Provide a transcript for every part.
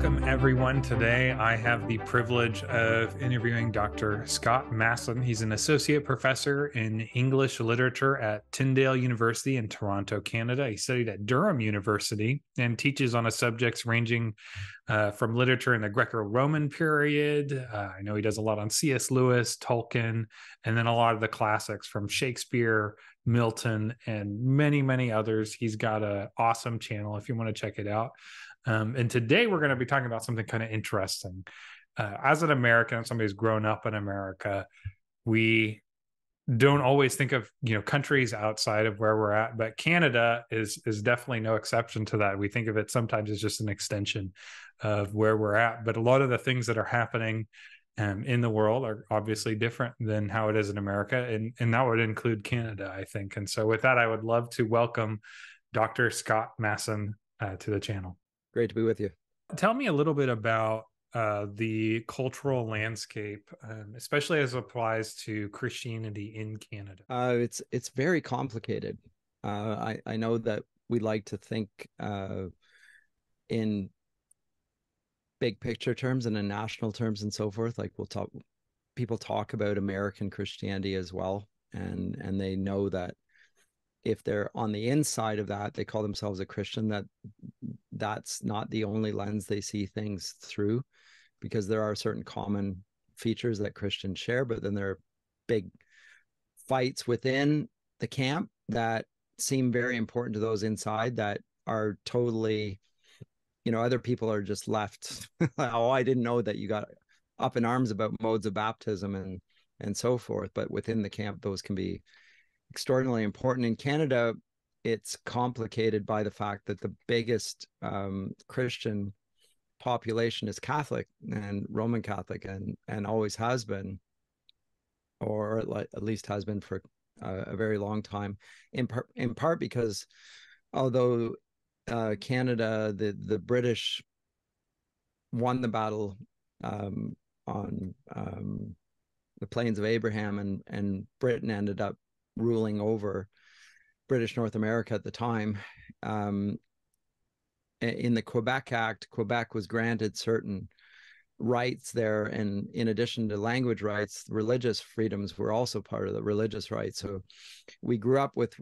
Welcome, everyone. Today, I have the privilege of interviewing Dr. Scott Masson. He's an associate professor in English literature at Tyndale University in Toronto, Canada. He studied at Durham University and teaches on subjects ranging from literature in the Greco-Roman period. I know he does a lot on C.S. Lewis, Tolkien, and then a lot of the classics from Shakespeare, Milton, and many, many others. He's got an awesome channel if you want to check it out. And today we're going to be talking about something kind of interesting. As an American, somebody who's grown up in America, we don't always think of countries outside of where we're at, but Canada is definitely no exception to that. We think of it sometimes as just an extension of where we're at, but a lot of the things that are happening in the world are obviously different than how it is in America, and that would include Canada, I think. And so with that, I would love to welcome Dr. Scott Masson to the channel. Great to be with you. Tell me a little bit about the cultural landscape, especially as it applies to Christianity in Canada. It's very complicated. I know that we like to think in big picture terms and in national terms and so forth. Like people talk about American Christianity as well, and they know that if they're on the inside of that, they call themselves a Christian, that's not the only lens they see things through, because there are certain common features that Christians share, but then there are big fights within the camp that seem very important to those inside that are totally, other people are just left. Oh, I didn't know that you got up in arms about modes of baptism and so forth. But within the camp, those can be extraordinarily important. In Canada, it's complicated by the fact that the biggest Christian population is Catholic and Roman Catholic, and always has been, or at least has been for a very long time, in part because although Canada, the British won the battle on the Plains of Abraham, and Britain ended up ruling over British North America at the time. In the Quebec Act, Quebec was granted certain rights there, and in addition to language rights, religious freedoms were also part of the religious rights. So we grew up with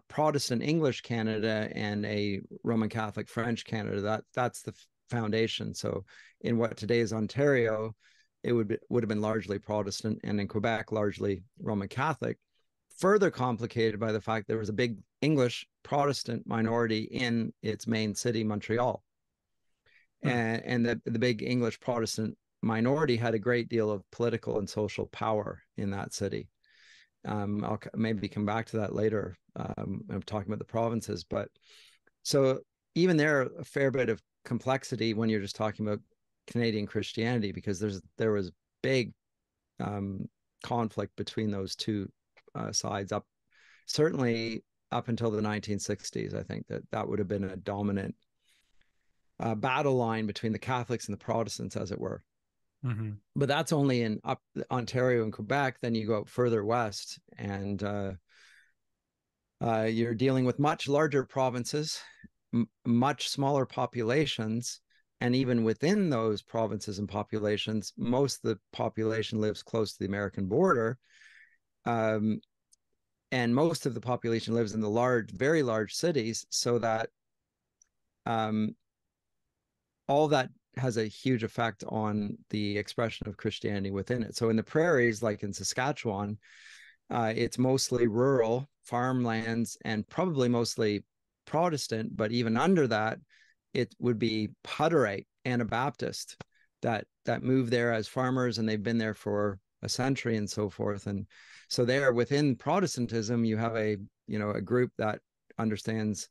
Protestant English Canada and a Roman Catholic French Canada. That's the foundation. So in what today is Ontario, it would have been largely Protestant, and in Quebec largely Roman Catholic. Further complicated by the fact there was a big English Protestant minority in its main city, Montreal. And the big English Protestant minority had a great deal of political and social power in that city. I'll maybe come back to that later. I'm talking about the provinces, but so even there, a fair bit of complexity when you're just talking about Canadian Christianity, because there was big conflict between those two sides, certainly up until the 1960s. I think that would have been a dominant battle line between the Catholics and the Protestants, as it were. Mm-hmm. But that's only in up Ontario and Quebec. Then you go out further west, and you're dealing with much larger provinces, much smaller populations, and even within those provinces and populations, most of the population lives close to the American border. And most of the population lives in the very large cities, so that all that has a huge effect on the expression of Christianity within it. So in the prairies, like in Saskatchewan, it's mostly rural farmlands and probably mostly Protestant, but even under that, it would be Hutterite Anabaptist that move there as farmers, and they've been there for a century and so forth. And so there within Protestantism, you have a group that understands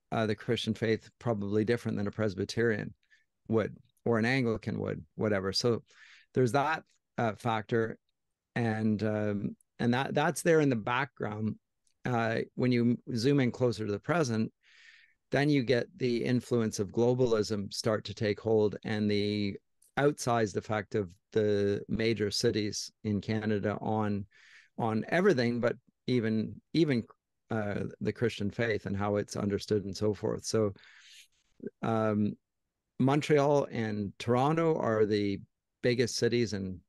the Christian faith probably different than a Presbyterian would, or an Anglican would, whatever. So there's that factor, and that's there in the background. When you zoom in closer to the present, then you get the influence of globalism start to take hold, and the outsized effect of the major cities in Canada on everything, but even the Christian faith and how it's understood and so forth. So Montreal and Toronto are the biggest cities in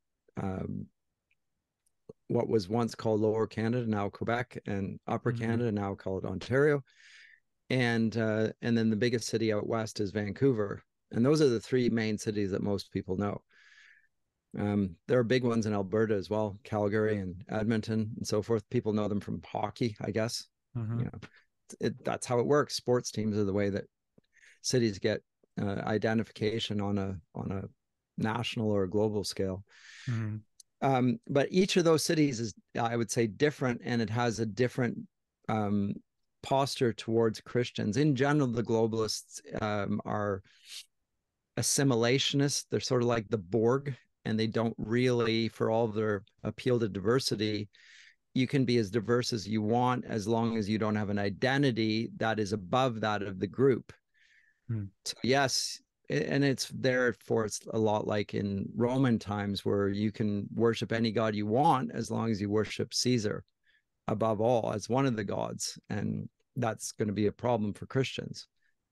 what was once called Lower Canada, now Quebec, and Upper Canada, now called Ontario. And then the biggest city out west is Vancouver. And those are the three main cities that most people know. There are big ones in Alberta as well, Calgary and Edmonton and so forth. People know them from hockey, I guess. You know, that's how it works. Sports teams are the way that cities get identification on a national or a global scale. But each of those cities is, I would say, different, and it has a different posture towards Christians. In general, the globalists are assimilationists. They're sort of like the Borg, and they don't really, for all of their appeal to diversity, you can be as diverse as you want as long as you don't have an identity that is above that of the group. So yes, and it's therefore it's a lot like in Roman times, where you can worship any god you want as long as you worship Caesar above all as one of the gods. And that's going to be a problem for Christians,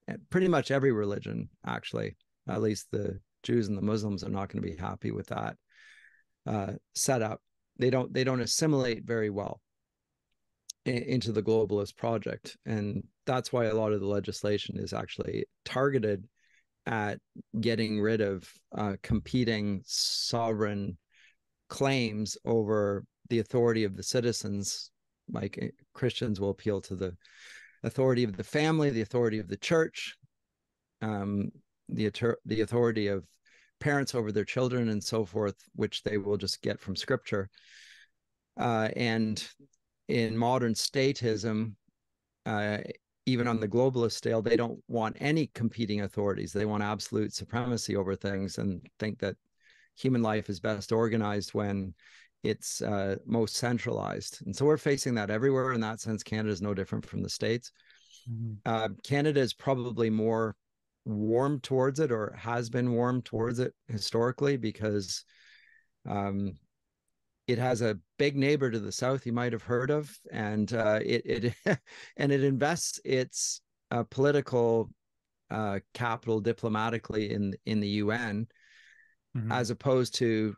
and pretty much every religion, actually. At least the Jews and the Muslims are not going to be happy with that setup. They don't assimilate very well into the globalist project, and that's why a lot of the legislation is actually targeted at getting rid of competing sovereign claims over the authority of the citizens. Like Christians will appeal to the authority of the family, the authority of the church, the authority of parents over their children, and so forth, which they will just get from scripture. And in modern statism, even on the globalist scale, they don't want any competing authorities. They want absolute supremacy over things, and think that human life is best organized when it's most centralized. And so we're facing that everywhere. In that sense, Canada is no different from the States. Canada is probably more warm towards it, or has been warm towards it historically, because it has a big neighbor to the south you might have heard of, and it and it invests its political capital diplomatically in the UN, as opposed to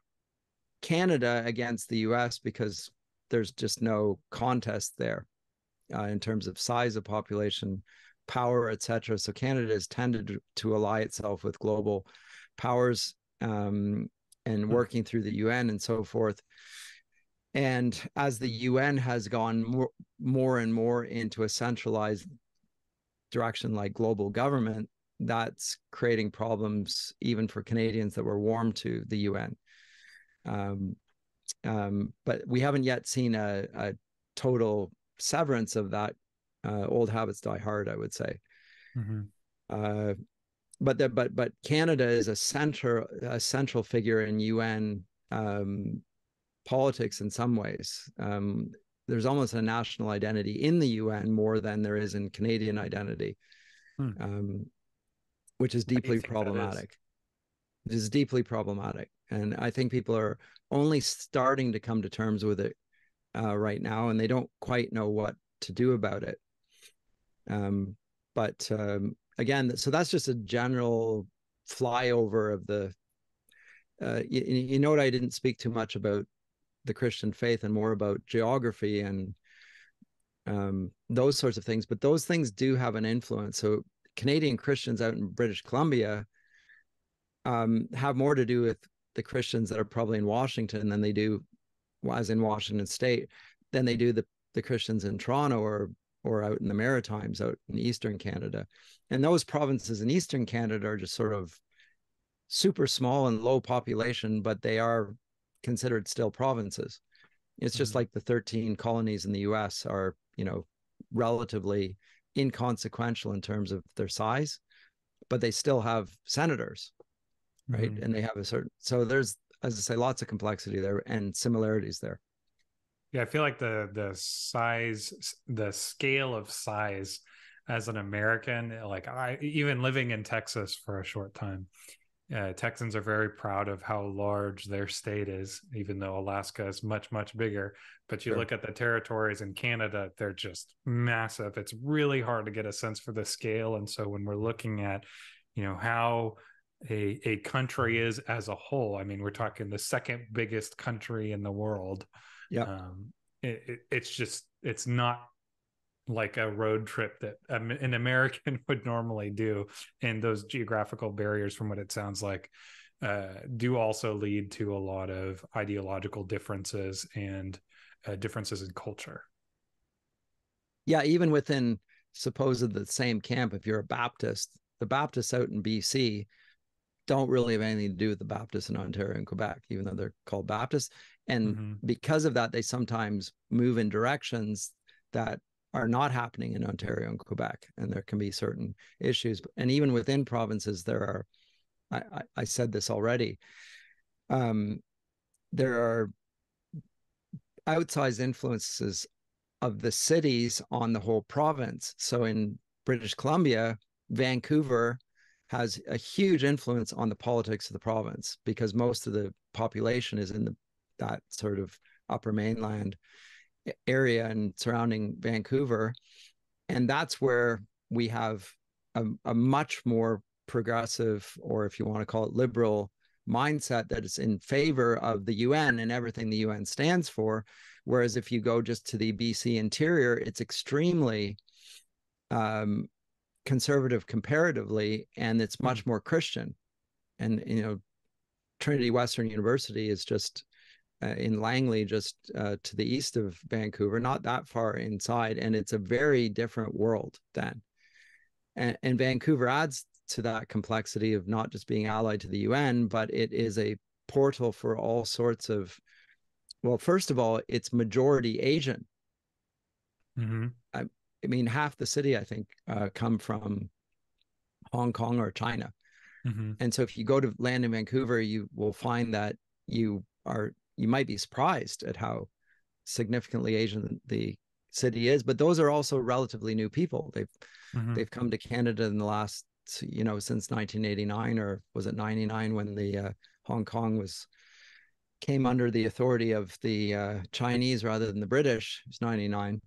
Canada against the US, because there's just no contest there in terms of size of population, power, etc. So Canada has tended to ally itself with global powers, and working through the UN and so forth. And as the UN has gone more and more into a centralized direction like global government, that's creating problems even for Canadians that were warm to the UN. But we haven't yet seen a total severance of that. Old habits die hard, I would say. But Canada is a central figure in UN politics in some ways. There's almost a national identity in the UN more than there is in Canadian identity, which is deeply problematic. It is deeply problematic. And I think people are only starting to come to terms with it right now, and they don't quite know what to do about it. But again, so that's just a general flyover of the, you note I didn't speak too much about the Christian faith and more about geography and those sorts of things, but those things do have an influence. So Canadian Christians out in British Columbia have more to do with the Christians that are probably in Washington than they do, as in Washington State, than they do the Christians in Toronto or out in the Maritimes, out in Eastern Canada. And those provinces in Eastern Canada are just sort of super small and low population, but they are considered still provinces. It's just like the 13 colonies in the US are, relatively inconsequential in terms of their size, but they still have senators, right? And they have so there's, as I say, lots of complexity there and similarities there. Yeah, I feel like the scale of size as an American, like even living in Texas for a short time, Texans are very proud of how large their state is, even though Alaska is much, much bigger. But you look at the territories in Canada, they're just massive. It's really hard to get a sense for the scale. And so when we're looking at how a country is as a whole. I mean, we're talking the second biggest country in the world. Yeah. It's not like a road trip that an American would normally do. And those geographical barriers, from what it sounds like, do also lead to a lot of ideological differences and differences in culture. Yeah, even within supposed the same camp, if you're a Baptist, the Baptists out in BC don't really have anything to do with the Baptists in Ontario and Quebec, even though they're called Baptists. And because of that, they sometimes move in directions that are not happening in Ontario and Quebec. And there can be certain issues. And even within provinces, there are, I said this already, there are outsized influences of the cities on the whole province. So in British Columbia, Vancouver has a huge influence on the politics of the province because most of the population is in that sort of upper mainland area and surrounding Vancouver. And that's where we have a much more progressive, or if you want to call it liberal, mindset that is in favor of the UN and everything the UN stands for. Whereas if you go just to the BC interior, it's extremely conservative comparatively, and it's much more Christian. And, Trinity Western University is just in Langley, just to the east of Vancouver, not that far inside. And it's a very different world then. And Vancouver adds to that complexity of not just being allied to the UN, but it is a portal for all sorts of, well, first of all, it's majority Asian. I mean, half the city, I think, come from Hong Kong or China. And so if you go to land in Vancouver, you will find that you might be surprised at how significantly Asian the city is. But those are also relatively new people. They've come to Canada in the last, since 1989, or was it 99 when the Hong Kong came under the authority of the Chinese rather than the British. It was 99.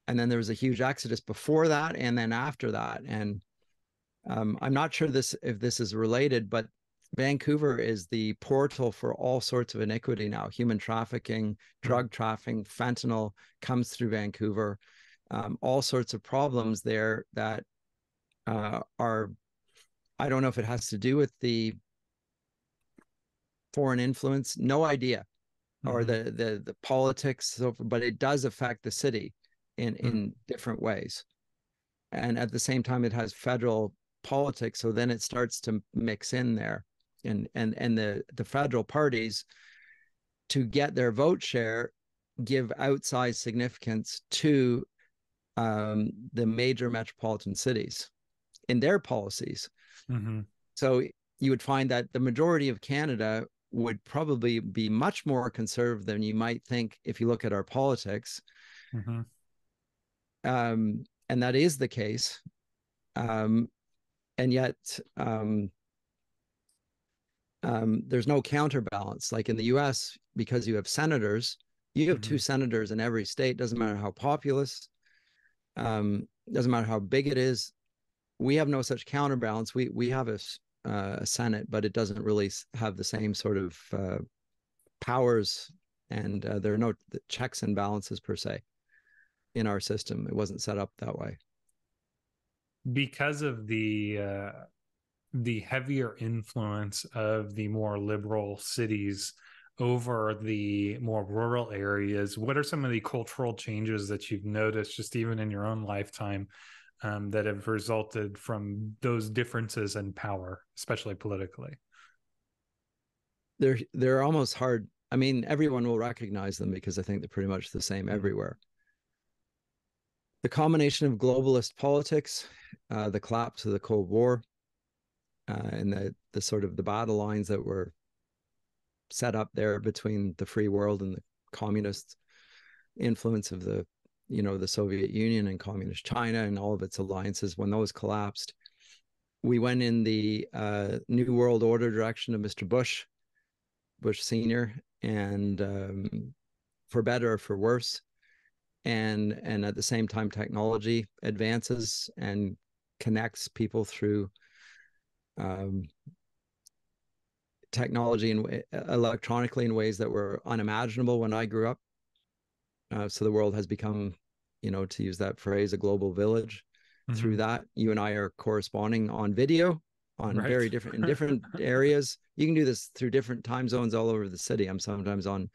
And then there was a huge exodus before that and then after that. And I'm not sure if this is related, but Vancouver is the portal for all sorts of iniquity now. Human trafficking, drug trafficking, fentanyl comes through Vancouver. All sorts of problems there that are, I don't know if it has to do with the foreign influence, no idea, or the politics, but it does affect the city in different ways. And at the same time, it has federal politics, so then it starts to mix in there, and the federal parties, to get their vote share, give outsized significance to the major metropolitan cities in their policies. So you would find that the majority of Canada would probably be much more conservative than you might think if you look at our politics. And that is the case. And yet there's no counterbalance. Like in the US, because you have senators, you have two senators in every state. Doesn't matter how populous, doesn't matter how big it is. We have no such counterbalance. We have a Senate, but it doesn't really have the same sort of powers, and there are no checks and balances per se in our system. It wasn't set up that way. Because of the heavier influence of the more liberal cities over the more rural areas, what are some of the cultural changes that you've noticed, just even in your own lifetime, that have resulted from those differences in power, especially politically? They're almost hard. I mean, everyone will recognize them because I think they're pretty much the same everywhere. The combination of globalist politics, the collapse of the Cold War, and the sort of the battle lines that were set up there between the free world and the communist influence of the Soviet Union and communist China and all of its alliances. When those collapsed, we went in the New World Order direction of Mr. Bush Senior, and for better or for worse. And at the same time, technology advances and connects people through um, technology and electronically in ways that were unimaginable when I grew up. So the world has become, to use that phrase, a global village. Through that, you and I are corresponding on video on Right. very different in different areas. You can do this through different time zones all over the city. I'm sometimes on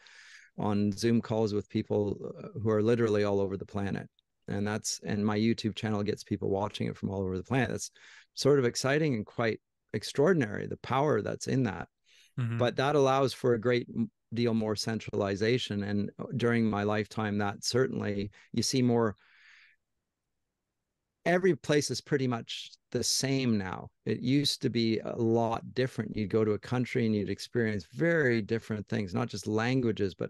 Zoom calls with people who are literally all over the planet. And my YouTube channel gets people watching it from all over the planet. That's sort of exciting and quite extraordinary, the power that's in that. But that allows for a great deal more centralization. And during my lifetime, that certainly you see more. Every place is pretty much the same now. It used to be a lot different. You'd go to a country and you'd experience very different things, not just languages, but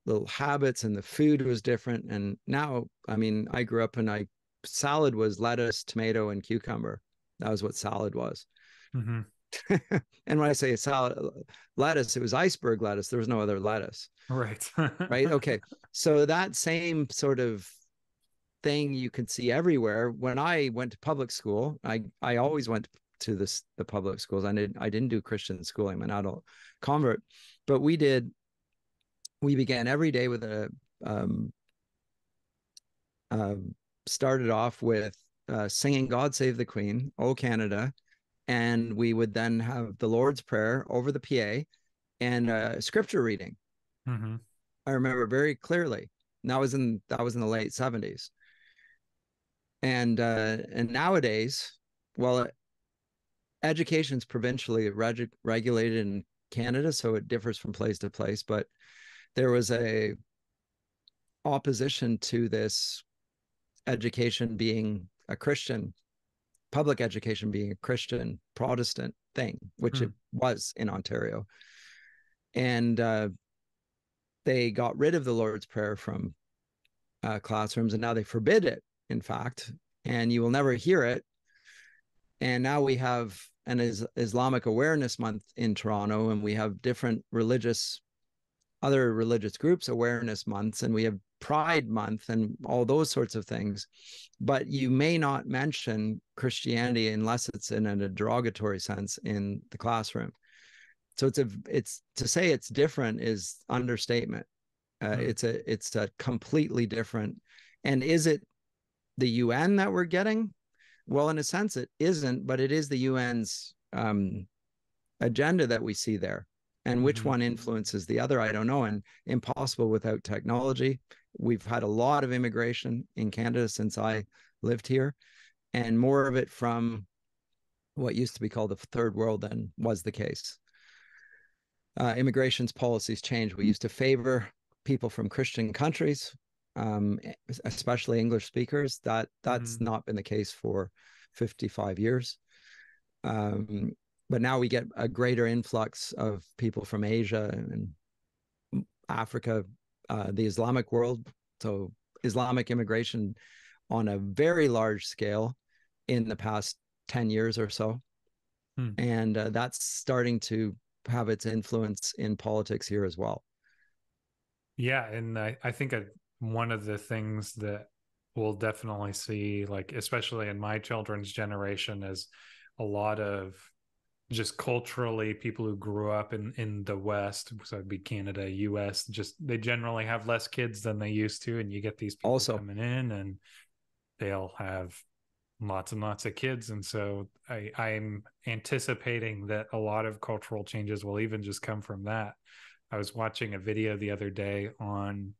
little habits, and the food was different. And now, I mean, I grew up and salad was lettuce, tomato, and cucumber. That was what salad was. And when I say salad, lettuce, it was iceberg lettuce. There was no other lettuce. Right. Right. Okay. So that same sort of thing you can see everywhere. When I went to public school, I always went to the public schools. I didn't do Christian schooling. I'm an adult convert, but we began every day with started off with singing "God Save the Queen," "O Canada," and we would then have the Lord's Prayer over the PA and scripture reading. I remember very clearly. And that was in the late 70s. And nowadays, well, education's provincially regulated in Canada, so it differs from place to place. But there was a opposition to this education being a Christian, public education being a Christian Protestant thing, which it was in Ontario. And they got rid of the Lord's Prayer from classrooms, and now they forbid it, in fact, and you will never hear it. And now we have an Islamic Awareness Month in Toronto, and we have different other religious groups awareness months, and we have Pride Month and all those sorts of things. But you may not mention Christianity unless it's in a derogatory sense in the classroom. So it's to say it's different is understatement. It's a completely different. And is it the UN that we're getting? Well, in a sense, it isn't, but it is the UN's agenda that we see there. And which one influences the other, I don't know. And impossible without technology. We've had a lot of immigration in Canada since I lived here, and more of it from what used to be called the third world than was the case. Immigration's policies changed. We used to favor people from Christian countries, especially English speakers. That's not been the case for 55 years. But now we get a greater influx of people from Asia and Africa, the Islamic world. So Islamic immigration on a very large scale in the past 10 years or so. And that's starting to have its influence in politics here as well. Yeah. And I think one of the things that we'll definitely see, like, especially in my children's generation, is a lot of just culturally people who grew up in the West, so it'd be Canada, US, just they generally have less kids than they used to. And you get these people also coming in and they'll have lots and lots of kids. And so I'm anticipating that a lot of cultural changes will even just come from that. I was watching a video the other day on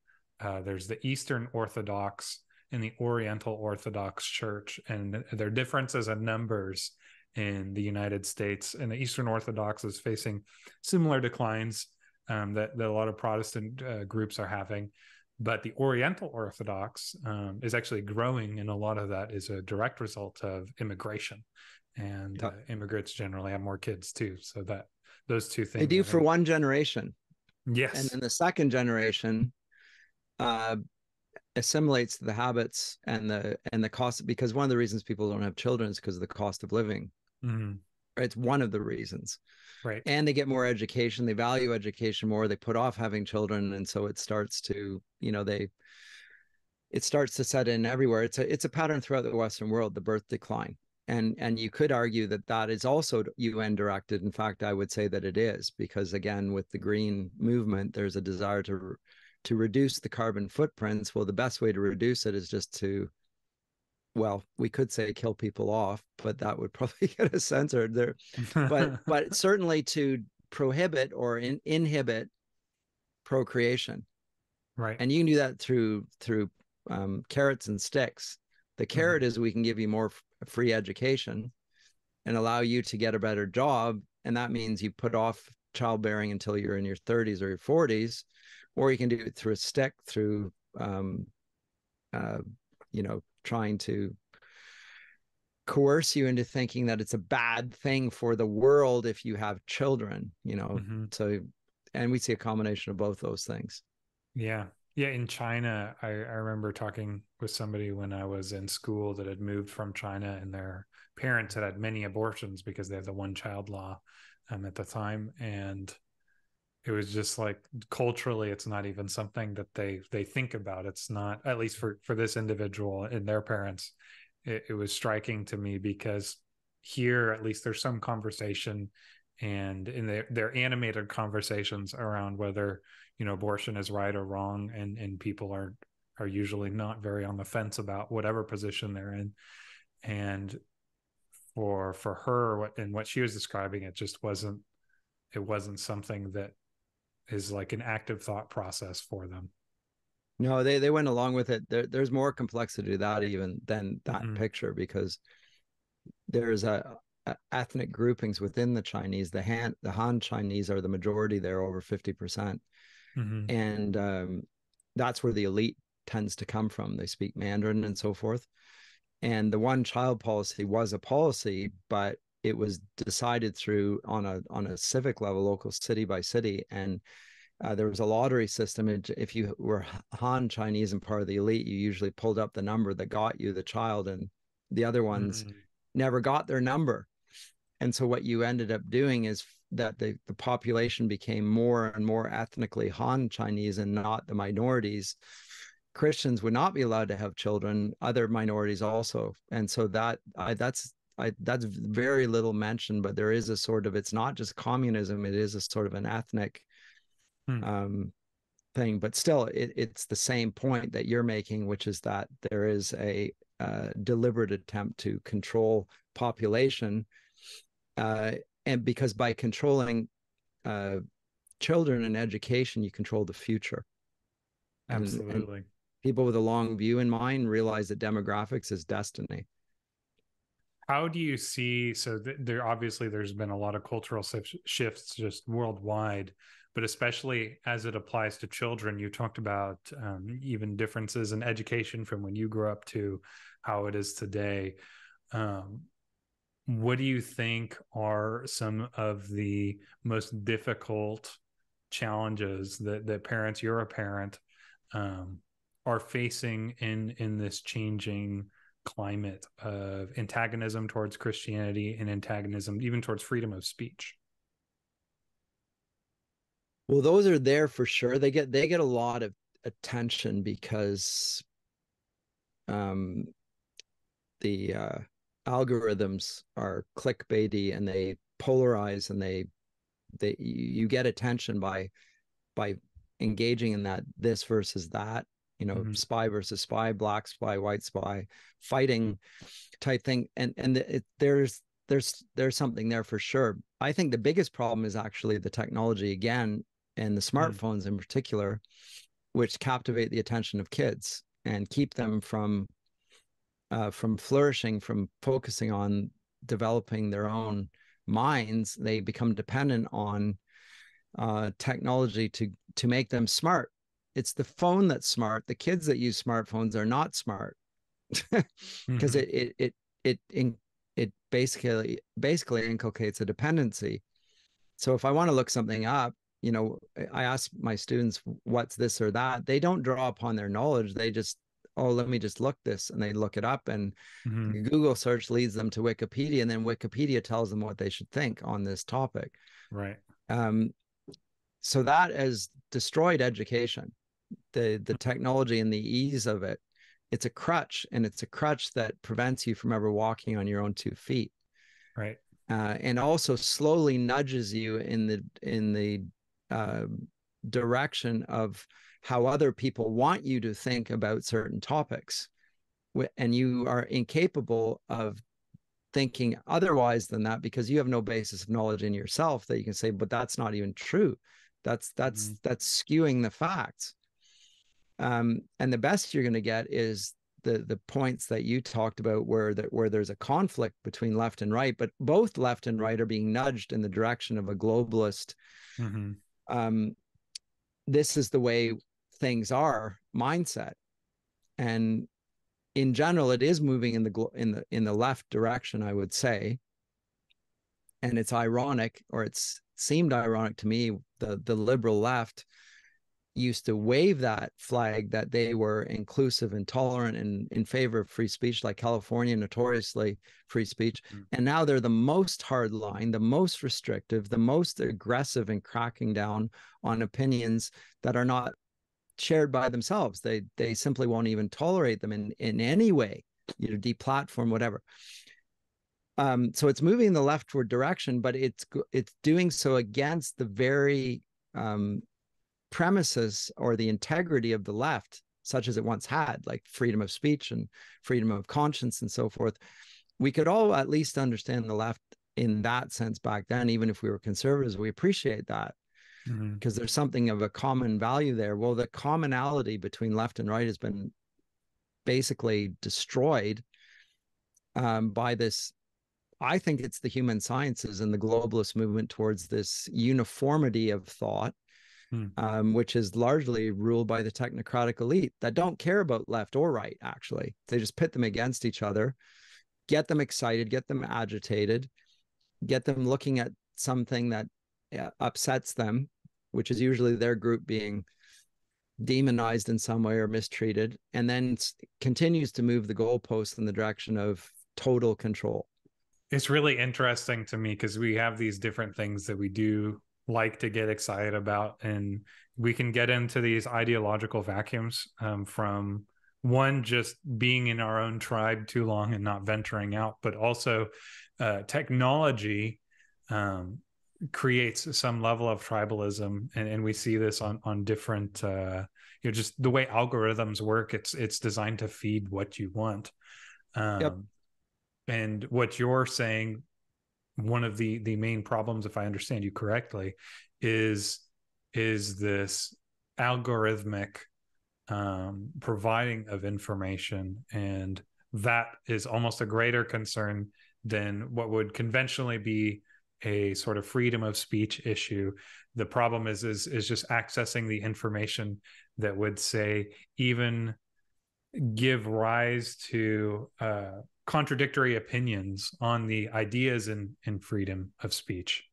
there's the Eastern Orthodox and the Oriental Orthodox Church, and their differences in numbers in the United States. And the Eastern Orthodox is facing similar declines that a lot of Protestant groups are having. But the Oriental Orthodox is actually growing, and a lot of that is a direct result of immigration. And immigrants generally have more kids too. So that those two things. They do for one generation. Yes. And then the second generation assimilates the habits and the cost, because one of the reasons people don't have children is because of the cost of living. It's one of the reasons. Right. And they get more education. They value education more. They put off having children. And so it starts to, it starts to set in everywhere. It's a pattern throughout the Western world, the birth decline. And you could argue that that is also UN directed. In fact, I would say that it is, because again, with the green movement, there's a desire to reduce the carbon footprints. Well, the best way to reduce it is just to, well, we could say kill people off, but that would probably get us censored there. But certainly to prohibit or inhibit procreation. Right. And you can do that through carrots and sticks. The carrot is we can give you more free education and allow you to get a better job. And that means you put off childbearing until you're in your 30s or your 40s, or you can do it through a stick, through, trying to coerce you into thinking that it's a bad thing for the world if you have children, So, and we see a combination of both those things. Yeah. Yeah. In China, I remember talking with somebody when I was in school that had moved from China, and their parents had many abortions because they had the one child law at the time. And it was just like, culturally, it's not even something that they think about. It's not, at least for this individual and their parents. It was striking to me because here, at least, there's some conversation, and in their animated conversations around whether abortion is right or wrong, and people are usually not very on the fence about whatever position they're in. And for her, what she was describing, it wasn't something that is like an active thought process for them. No, they went along with it. There's more complexity to that even than that picture, because there's ethnic groupings within the Chinese. The Han Chinese are the majority there, over 50%. And that's where the elite tends to come from. They speak Mandarin and so forth. And the one child policy was a policy, but it was decided through on a civic level, local, city by city. And there was a lottery system. If you were Han Chinese and part of the elite, you usually pulled up the number that got you the child, and the other ones never got their number. And so what you ended up doing is that the population became more and more ethnically Han Chinese and not the minorities. Christians would not be allowed to have children, other minorities also. And so that's very little mentioned, but there is a sort of, it's not just communism, it is a sort of an ethnic thing. But still, it's the same point that you're making, which is that there is a deliberate attempt to control population, and because by controlling children and education, you control the future. Absolutely. And people with a long view in mind realize that demographics is destiny. How do you see, so there obviously there's been a lot of cultural shifts just worldwide, but especially as it applies to children. You talked about even differences in education from when you grew up to how it is today. What do you think are some of the most difficult challenges that parents, you're a parent, are facing in this changing climate of antagonism towards Christianity and antagonism even towards freedom of speech? Well, those are there for sure. They get a lot of attention because the algorithms are clickbaity, and they polarize, and you get attention by engaging in that, this versus that, spy versus spy, black spy, white spy, fighting type thing. And there's something there for sure. I think the biggest problem is actually the technology again, and the smartphones in particular, which captivate the attention of kids and keep them from flourishing, from focusing on developing their own minds. They become dependent on technology to make them smart. It's the phone that's smart. The kids that use smartphones are not smart, because it basically inculcates a dependency. So if I want to look something up, I ask my students, what's this or that? They don't draw upon their knowledge. They just, oh, let me just look this, and they look it up, and Google search leads them to Wikipedia, and then Wikipedia tells them what they should think on this topic. Right. So that has destroyed education. The technology and the ease of it it's a crutch, and it's a crutch that prevents you from ever walking on your own 2 feet. Right. And also slowly nudges you in the direction of how other people want you to think about certain topics, and you are incapable of thinking otherwise than that, because you have no basis of knowledge in yourself that you can say, but that's not even true. That's skewing the facts. And the best you're going to get is the points that you talked about, where there's a conflict between left and right, but both left and right are being nudged in the direction of a globalist. This is the way things are mindset, and in general, it is moving in the left direction, I would say. And it's ironic, or it's seemed ironic to me, the liberal left used to wave that flag that they were inclusive and tolerant and in favor of free speech, like California, notoriously free speech. And now they're the most hardline, the most restrictive, the most aggressive in cracking down on opinions that are not shared by themselves. They simply won't even tolerate them in any way, deplatform, whatever. So it's moving in the leftward direction, but it's doing so against the very premises or the integrity of the left, such as it once had, like freedom of speech and freedom of conscience and so forth. We could all at least understand the left in that sense back then, even if we were conservatives. We appreciate that, because there's something of a common value there. Well, the commonality between left and right has been basically destroyed by this. I think it's the human sciences and the globalist movement towards this uniformity of thought, which is largely ruled by the technocratic elite that don't care about left or right, actually. They just pit them against each other, get them excited, get them agitated, get them looking at something that upsets them, which is usually their group being demonized in some way or mistreated, and then continues to move the goalposts in the direction of total control. It's really interesting to me because we have these different things that we do like to get excited about, and we can get into these ideological vacuums from one, just being in our own tribe too long and not venturing out, but also technology creates some level of tribalism, and we see this on different just the way algorithms work. It's designed to feed what you want. And what you're saying, one of the main problems, if I understand you correctly, is this algorithmic providing of information, and that is almost a greater concern than what would conventionally be a sort of freedom of speech issue. The problem is just accessing the information that would, say, even give rise to contradictory opinions on the ideas in freedom of speech.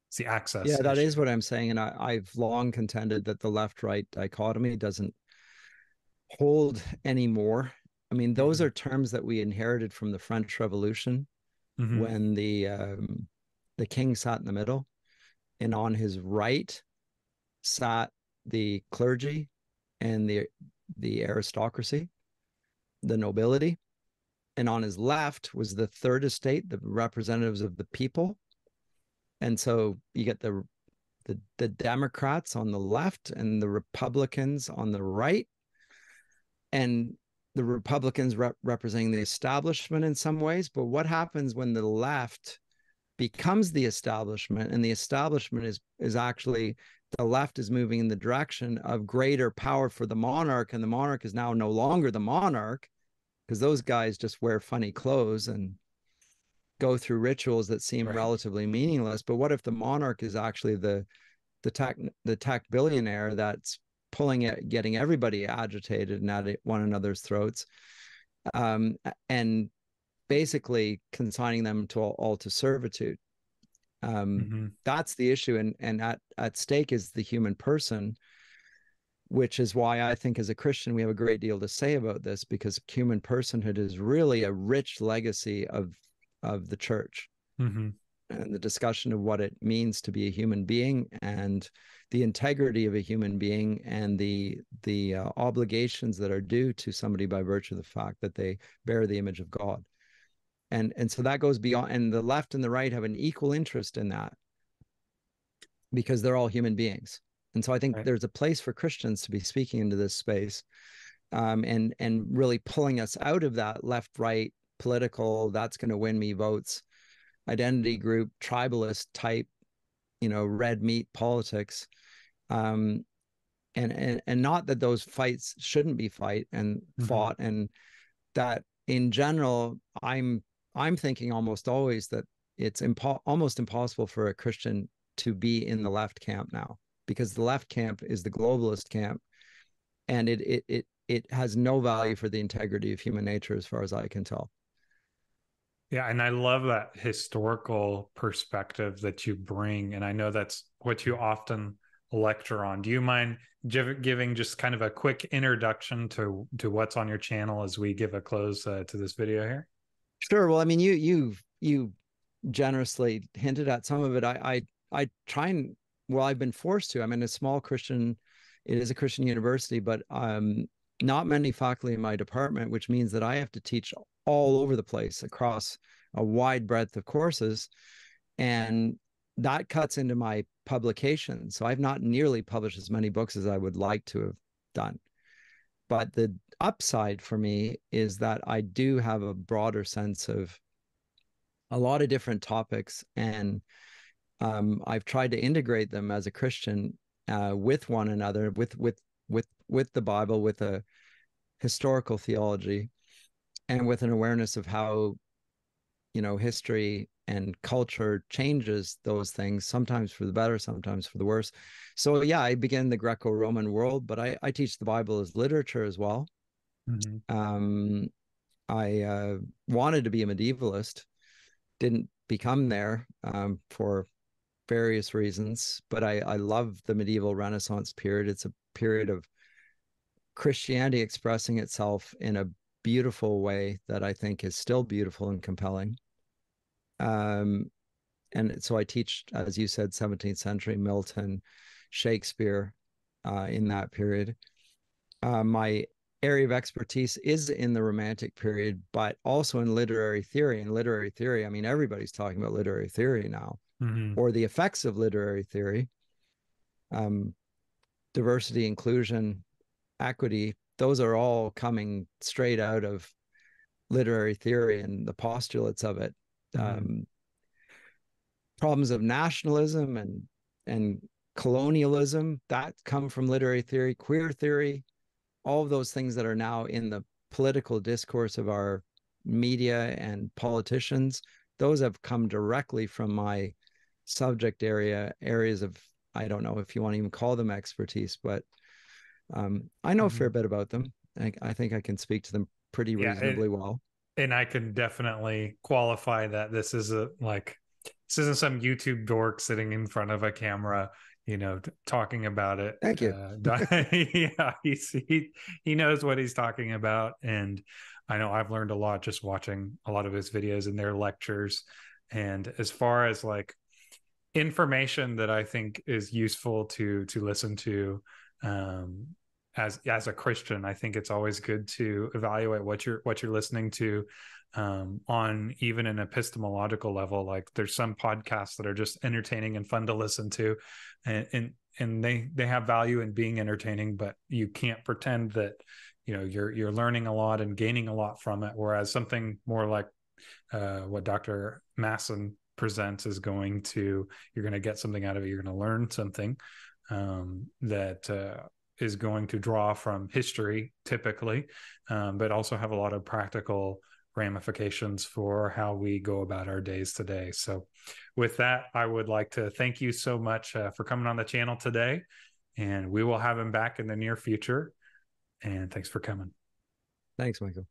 It's the access that issue. is what I'm saying, and I've long contended that the left-right dichotomy doesn't hold anymore. I mean, those are terms that we inherited from the French Revolution, when the king sat in the middle, and on his right sat the clergy and the aristocracy, the nobility, and on his left was the third estate, the representatives of the people. And so you get the Democrats on the left and the Republicans on the right, and the Republicans representing the establishment in some ways. But what happens when the left becomes the establishment, and the establishment is actually, the left is moving in the direction of greater power for the monarch, and the monarch is now no longer the monarch, because those guys just wear funny clothes and go through rituals that seem relatively meaningless. But what if the monarch is actually the tech billionaire that's pulling it, getting everybody agitated and at one another's throats, and basically consigning them to all to servitude? That's the issue, and at stake is the human person, which is why I think as a Christian we have a great deal to say about this, because human personhood is really a rich legacy of the church. and the discussion of what it means to be a human being and the integrity of a human being and the obligations that are due to somebody by virtue of the fact that they bear the image of God. And so that goes beyond, and the left and the right have an equal interest in that because they're all human beings. And so I think there's a place for Christians to be speaking into this space, and really pulling us out of that left-right political, that's going to win me votes, identity group, tribalist type, red meat politics. And not that those fights shouldn't be fought, and that in general, I'm thinking almost always that it's almost impossible for a Christian to be in the left camp now, because the left camp is the globalist camp, and it has no value for the integrity of human nature as far as I can tell. Yeah, and I love that historical perspective that you bring, and I know that's what you often lecture on. Do you mind giving just kind of a quick introduction to what's on your channel as we give a close to this video here? Sure. Well, I mean, you generously hinted at some of it. I try and, well, I've been forced to. I'm in a small Christian, it is a Christian university, but not many faculty in my department, which means that I have to teach all over the place across a wide breadth of courses. And that cuts into my publication. So I've not nearly published as many books as I would like to have done. But the upside for me is that I do have a broader sense of a lot of different topics, and I've tried to integrate them as a Christian with one another, with the Bible, with a historical theology, and with an awareness of how, history and culture changes those things, sometimes for the better, sometimes for the worse. So yeah, I began the Greco-Roman world, but I teach the Bible as literature as well. Mm-hmm. I wanted to be a medievalist, didn't become there for various reasons, but I love the medieval Renaissance period. It's a period of Christianity expressing itself in a beautiful way that I think is still beautiful and compelling. And so I teach, as you said, 17th century Milton, Shakespeare in that period. My area of expertise is in the Romantic period, but also in literary theory. And literary theory, I mean, everybody's talking about literary theory now, or the effects of literary theory, diversity, inclusion, equity. Those are all coming straight out of literary theory and the postulates of it. Problems of nationalism and colonialism that come from literary theory, queer theory, all of those things that are now in the political discourse of our media and politicians, those have come directly from my subject areas of, I don't know if you want to even call them expertise, but I know a fair bit about them. I think I can speak to them pretty reasonably well. And I can definitely qualify that this isn't some YouTube dork sitting in front of a camera, talking about it. Thank you. Yeah, he knows what he's talking about. And I know I've learned a lot just watching a lot of his videos and their lectures. And as far as information that I think is useful to listen to, as a Christian, I think it's always good to evaluate what you're listening to on even an epistemological level. Like there's some podcasts that are just entertaining and fun to listen to, and they have value in being entertaining, but you can't pretend that you're learning a lot and gaining a lot from it. Whereas something more like what Dr. Masson presents is you're going to get something out of it. You're going to learn something that is going to draw from history typically, but also have a lot of practical ramifications for how we go about our days today. So with that, I would like to thank you so much for coming on the channel today, and we will have him back in the near future. And thanks for coming. Thanks, Michael.